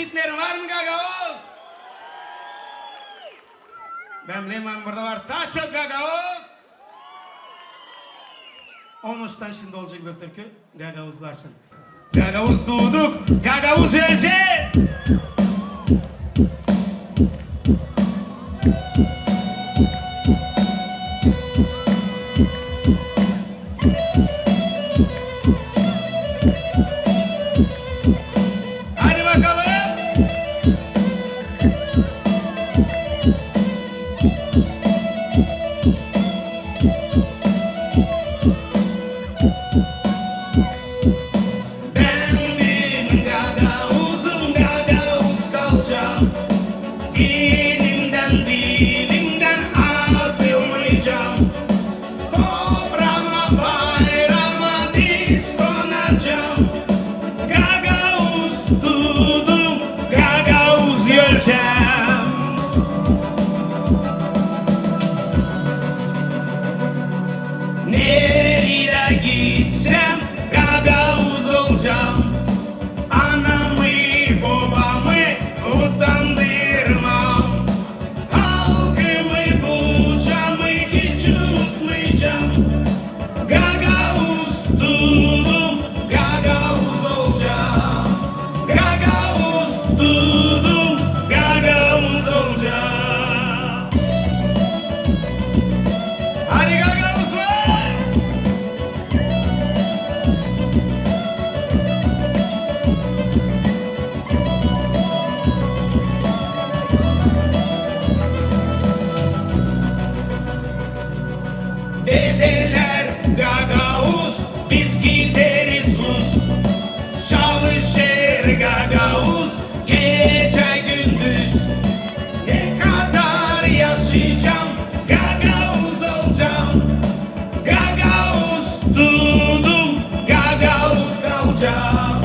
Gitmeyelim var mı Gagavuz? Ben bileyim burada var. Taş yok Gagavuz. 13'ten şimdi olacak bir türkü Gagavuzlar için. Gagavuz doğduk, Gagavuz öleceğiz. Hadi bakalım. Benim Gagavuz'um Gagavuz kalacağım. Dilimden dilimden atılmayacağım. Toprağıma bayrama diz konacağım. Gagavuz dudum, Gagavuz yölcem. Nereye gitsem Gagavuz olacağım. Anamı babamı utandırmam. Halkımı bulacağım hiç unutmayacağım. Gagavuz dudum, Gagavuz olacağım. Gagavuz dudum, Gagavuz olacağım. Hadi Gagavuzlar! Dedeler Gagavuz, biz gideriz sus. Çalışır Gagavuz, gece gündüz. Ne kadar yaşayacağım, Gagavuz olacağım. Gagavuz dudum, Gagavuz kalacağım.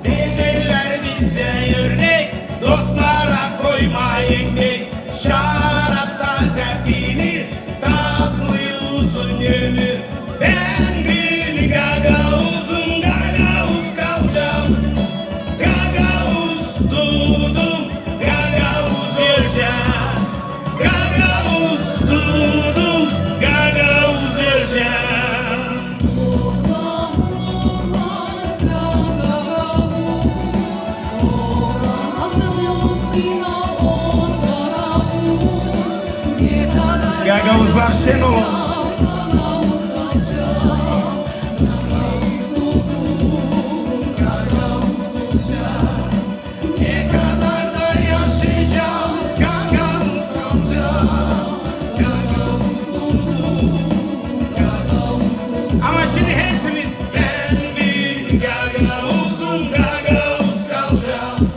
Dedeler bize örnek, dostlara koymayın tek. Şarapta zerfinir, tatlı uzun ömür. Ben bir Gagavuz'um, Gagavuz kalacağım. Gagavuz dudum, Gagavuz öleceğim. Gagavuz dudum, Gagavuz öleceğim. Gagavuzlar Şenol. Ne kadar da yaşayacağım, Gagavuz kalacağım. Gagavuz dudum, Gagavuz. Ama şimdi hepsimiz ben bir Gagavuz'um, Gagavuz kalacağım.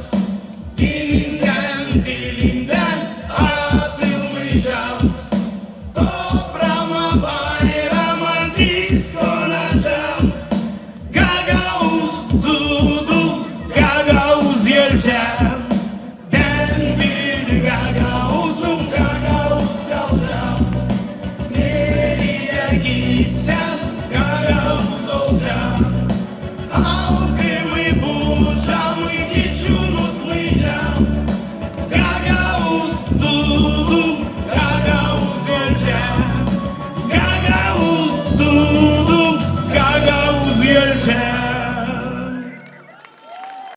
Dilimden dilimden atılmayacağım. Toprağıma bayrama diz konacağım. Gagavuz dudum, Gagavuz yölcem.